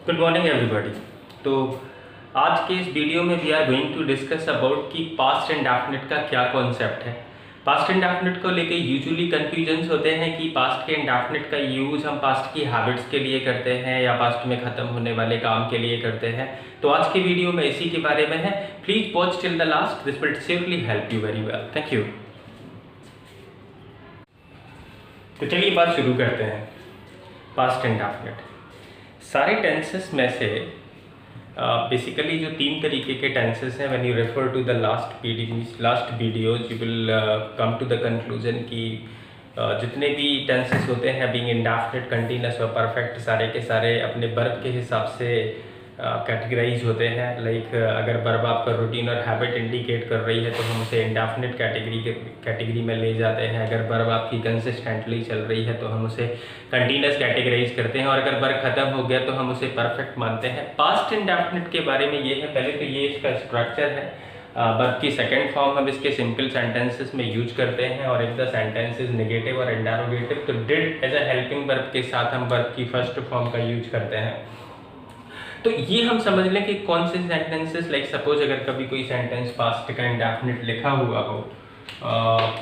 Good morning everybody. तो आज के इस वीडियो में we are going to discuss about कि पास्ट इंडेफिनिट का क्या कॉन्सेप्ट है। पास्ट इंडेफिनिट को लेके यूजुअली कन्फ्यूजन्स होते हैं कि पास्ट के इंडेफिनिट का यूज़ हम पास्ट की हैबिट्स के लिए करते हैं या पास्ट में ख़त्म होने वाले काम के लिए करते हैं। तो आज के वीडियो में इसी के बारे में है। Please watch till the last, this will surely help you very well. Thank you. तो चलिए बात शुरू करते हैं। पास्ट इंडेफिनिट सारे टेंसेस में से बेसिकली जो तीन तरीके के टेंसेस हैं, when you refer to the last videos you will come to the conclusion कि जितने भी टेंसेस होते हैं बीइंग इंडेफिनिट, कंटीन्यूअस और परफेक्ट, सारे के सारे अपने वर्ब के हिसाब से कैटेगराइज होते हैं। लाइक अगर वर्ब आपका रूटीन और हैबिट इंडिकेट कर रही है तो हम उसे इंडेफिनिट कैटेगरी में ले जाते हैं। अगर वर्ब आपकी कंसिस्टेंटली चल रही है तो हम उसे कंटीन्यूअस कैटेगराइज करते हैं, और अगर वर्ब खत्म हो गया तो हम उसे परफेक्ट मानते हैं। पास्ट इंडेफिनिट के बारे में ये है, पहले तो ये इसका स्ट्रक्चर है। वर्ब की सेकेंड फॉर्म हम इसके सिंपल सेंटेंसेस में यूज करते हैं, और if the sentence is negative और इंडेरोगेटिव तो did as a helping verb के साथ हम वर्ब की फर्स्ट फॉर्म का यूज करते हैं। तो ये हम समझ लें कि कौन से सेंटेंसेस, लाइक सपोज अगर कभी कोई सेंटेंस पास्ट का इंडेफिनिट लिखा हुआ हो,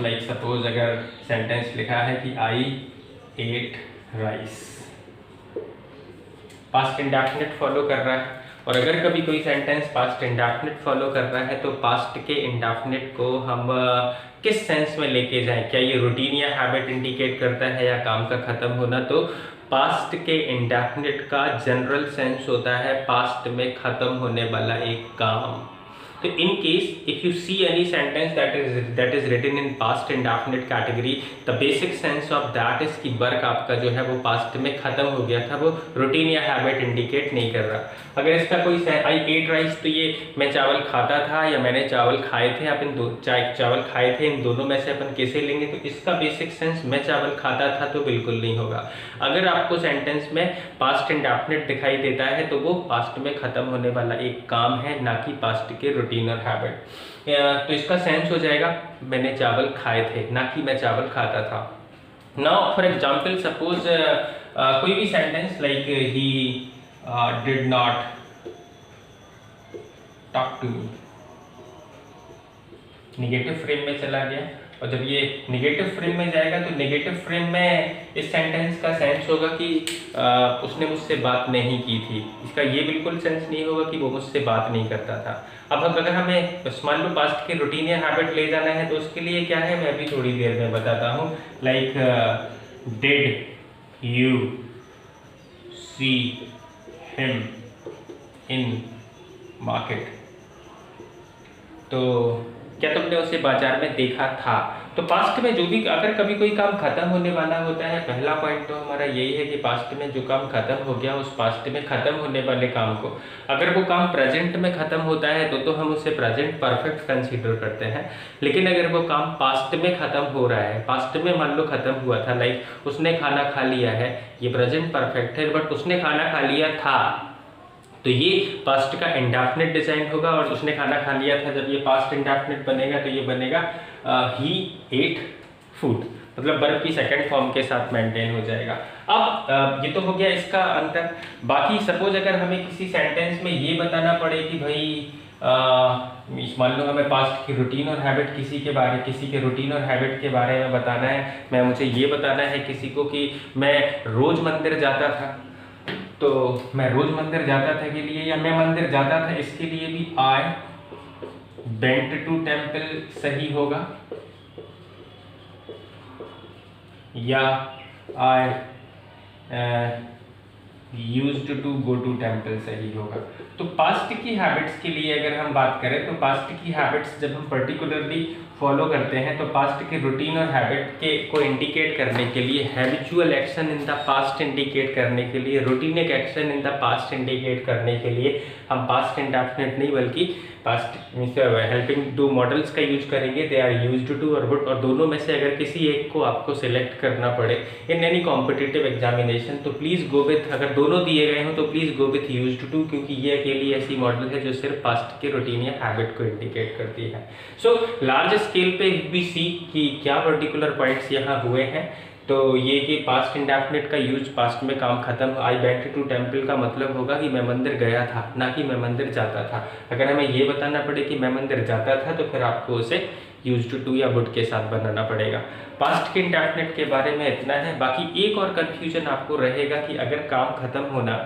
लाइक सपोज अगर सेंटेंस लिखा है कि I ate rice, past indefinite follow कर रहा है। और अगर कभी कोई सेंटेंस पास्ट इंडेफिनिट फॉलो कर रहा है तो पास्ट के इंडेफिनिट को हम किस सेंस में लेके जाएं, क्या ये रूटीन या हैबिट इंडिकेट करता है या काम का खत्म होना। तो पास्ट के इंडेफिनिट का जनरल सेंस होता है पास्ट में खत्म होने वाला एक काम। तो in case if you see any sentence that is written in past indefinite category, the basic sense of that is कि वर्क आपका जो है वो पास्ट में खत्म हो गया था, वो रूटीन या हैबिट इंडिकेट नहीं कर रहा। अगर इसका कोई आई एट राइस, तो ये मैं चावल खाता था या मैंने चावल खाए थे, आप इन दो चावल खाए थे, इन दोनों में से अपन कैसे लेंगे। तो इसका बेसिक सेंस मैं चावल खाता था तो बिल्कुल नहीं होगा। अगर आपको सेंटेंस में पास्ट इंडेफिनिट दिखाई देता है तो वो पास्ट में खत्म होने वाला एक काम है, ना कि पास्ट के रूटीन और हैबिट। तो इसका सेंस हो जाएगा मैंने चावल खाए थे, ना कि मैं चावल खाता था। नाउ फॉर एग्जांपल सपोज कोई भी sentence like he did not talk to me, negative frame में चला गया। और जब ये नेगेटिव फ्रेम में जाएगा तो नेगेटिव फ्रेम में इस सेंटेंस का सेंस होगा कि उसने मुझसे बात नहीं की थी। इसका ये बिल्कुल सेंस नहीं होगा कि वो मुझसे बात नहीं करता था। अब अगर हमें मान लो पास्ट के रूटीन या हैबिट ले जाना है तो उसके लिए क्या है, मैं भी थोड़ी देर में बताता हूँ। Like did you see him in market, तो क्या तुमने उसे बाजार में देखा था। तो पास्ट में जो भी अगर कभी कोई काम खत्म होने वाला होता है, पहला पॉइंट तो हमारा यही है कि पास्ट में जो काम खत्म हो गया उस पास्ट में खत्म होने वाले काम को, अगर वो काम प्रेजेंट में खत्म होता है तो हम उसे प्रेजेंट परफेक्ट कंसीडर करते हैं। लेकिन अगर वो काम पास्ट में खत्म हो रहा है, पास्ट में मान लो खत्म हुआ था, लाइक उसने खाना खा लिया है, ये प्रेजेंट परफेक्ट है, बट उसने खाना खा लिया था, तो ये पास्ट का इंडेफिनिट डिजाइन होगा। और उसने खाना खा लिया था, जब ये पास्ट इंडेफिनिट बनेगा तो ये बनेगा ही एट फूड, मतलब वर्ब की सेकंड फॉर्म के साथ मेंटेन हो जाएगा। अब ये तो हो गया इसका अंतर। बाकी सपोज अगर हमें किसी सेंटेंस में ये बताना पड़े कि भाई मान लो हमें पास्ट की रूटीन और हैबिट किसी के रूटीन और हैबिट के बारे में बताना है, मुझे ये बताना है किसी को कि मैं रोज मंदिर जाता था, तो मैं रोज मंदिर जाता था के लिए या मैं मंदिर जाता था इसके लिए भी आई वेंट टू टेम्पल सही होगा, या I used to go to temple सही होगा। तो पास्ट की हैबिट्स के लिए अगर हम बात करें तो पास्ट की हैबिट्स जब हम पर्टिकुलरली फॉलो करते हैं तो पास्ट के रूटीन और हैबिट के को इंडिकेट करने के लिए, habitual action in the past indicate करने के लिए, routinic action in the past indicate करने के लिए हम पास्ट इंडेफिनिट नहीं बल्कि पास्ट हेल्पिंग टू मॉडल्स का यूज करेंगे। दे आर यूज्ड टू और वुड, और दोनों में से अगर किसी एक को आपको सिलेक्ट करना पड़े इन एनी कॉम्पिटिटिव एग्जामिनेशन तो प्लीज़ गो विथ, अगर दोनों दिए गए हों तो please go with used to, क्योंकि ये अकेली ऐसी मॉडल है जो सिर्फ पास्ट के रूटीन या हैबिट को इंडिकेट करती है। सो लार्ज स्केल पे भी सी कि क्या पर्टिकुलर पॉइंट्स यहाँ हुए हैं। तो ये कि पास्ट इंडेफिनिट का यूज पास्ट में काम खत्म। आई वेंट टू टेम्पल का मतलब होगा कि मैं मंदिर गया था, ना कि मैं मंदिर जाता था। अगर हमें ये बताना पड़े कि मैं मंदिर जाता था तो फिर आपको उसे यूज्ड टू या वुड के साथ बनाना पड़ेगा। पास्ट के इंडेफिनिट के बारे में इतना है। बाकी एक और कन्फ्यूजन आपको रहेगा कि अगर काम खत्म होना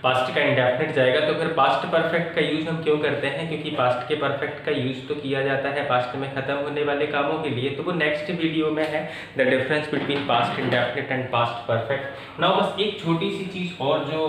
पास्ट का इंडेफिनिट जाएगा तो फिर पास्ट परफेक्ट का यूज हम क्यों करते हैं, क्योंकि पास्ट के परफेक्ट का यूज तो किया जाता है पास्ट में खत्म होने वाले कामों के लिए। तो वो नेक्स्ट वीडियो में है, the difference between past indefinite and past perfect. Now बस एक छोटी सी चीज और जो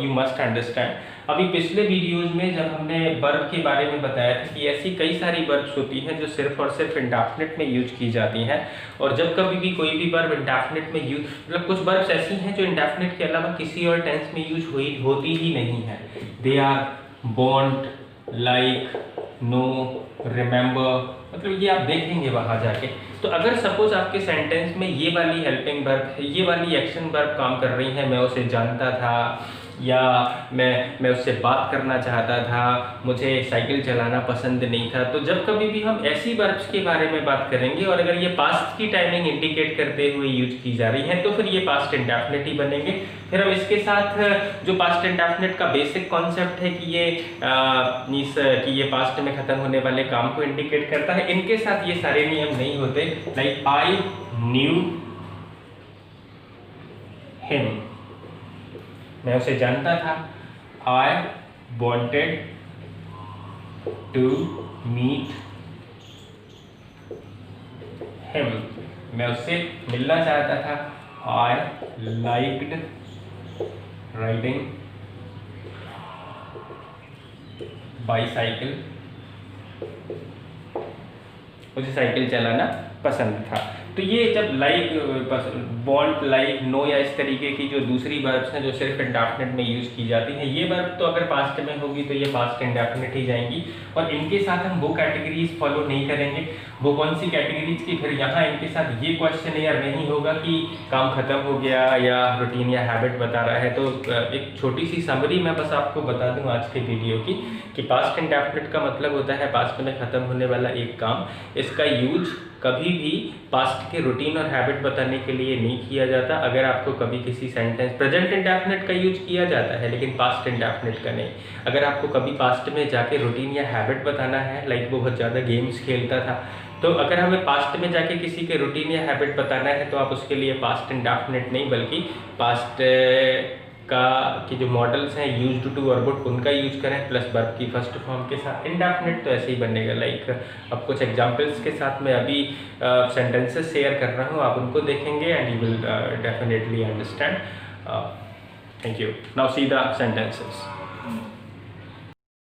यू मस्ट अंडरस्टैंड, अभी पिछले वीडियोज में जब हमने वर्ब के बारे में बताया था कि ऐसी कई सारी वर्ब्स होती हैं जो सिर्फ और सिर्फ इंडेफिनिट में यूज की जाती हैं, और जब कभी भी कोई भी वर्ब इंडेफिनिट में यूज, मतलब कुछ वर्ब्स ऐसी हैं जो इंडेफिनिट के अलावा किसी और टेंस में यूज होती ही नहीं है। They are want, like, know, remember, मतलब ये आप देखेंगे वहां जाके। तो अगर सपोज आपके सेंटेंस में ये वाली हेल्पिंग वर्ब, ये वाली एक्शन वर्ब काम कर रही है, मैं उसे जानता था, या मैं उससे बात करना चाहता था, मुझे साइकिल चलाना पसंद नहीं था, तो जब कभी भी हम ऐसी वर्ब्स के बारे में बात करेंगे और अगर ये पास्ट की टाइमिंग इंडिकेट करते हुए यूज की जा रही है तो फिर ये पास्ट इंडेफिनिट ही बनेंगे। फिर हम इसके साथ जो पास्ट इंडेफिनिट का बेसिक कॉन्सेप्ट है कि ये पास्ट में खत्म होने वाले काम को इंडिकेट करता है, इनके साथ ये सारे नियम नहीं होते। लाइक आई न्यू हिम, मैं उसे जानता था। I wanted to meet him, मैं उससे मिलना चाहता था। आई लाइक्ड राइडिंग बाईसाइकिल, मुझे साइकिल चलाना पसंद था। तो ये जब लाइक, वांट, लाइक, नो या इस तरीके की जो दूसरी वर्ब्स हैं जो सिर्फ इंडेफिनिट में यूज की जाती हैं, ये वर्ब तो अगर पास्ट में होगी तो ये पास्ट इंडेफिनिट ही जाएंगी, और इनके साथ हम वो कैटेगरीज फॉलो नहीं करेंगे। वो कौन सी कैटेगरीज की, फिर यहाँ इनके साथ ये क्वेश्चन यार नहीं होगा कि काम खत्म हो गया या रूटीन या हैबिट बता रहा है। तो एक छोटी सी समरी मैं बस आपको बता दूं आज के वीडियो की, कि पास्ट इंडेफिनिट का मतलब होता है पास्ट में खत्म होने वाला एक काम। इसका यूज कभी भी पास्ट के रूटीन और हैबिट बताने के लिए नहीं किया जाता। अगर आपको कभी किसी सेंटेंस, प्रेजेंट इंडेफिनिट का यूज किया जाता है लेकिन पास्ट इंडेफिनिट का नहीं। अगर आपको कभी पास्ट में जाके रूटीन या हैबिट बताना है, लाइक वो बहुत ज़्यादा गेम्स खेलता था, तो अगर हमें पास्ट में जाके किसी के रूटीन या हैबिट बताना है तो आप उसके लिए पास्ट इंडेफिनिट नहीं बल्कि पास्ट की जो मॉडल्स हैं यूज्ड टू और वुड, उनका यूज करें प्लस वर्ब की फर्स्ट फॉर्म के साथ। इंडेफिनिट तो ऐसे ही बनेगा। लाइक अब कुछ एग्जांपल्स के साथ मैं अभी सेंटेंसेस शेयर कर रहा हूँ, आप उनको देखेंगे and you will definitely understand. Thank you. Now see the sentences.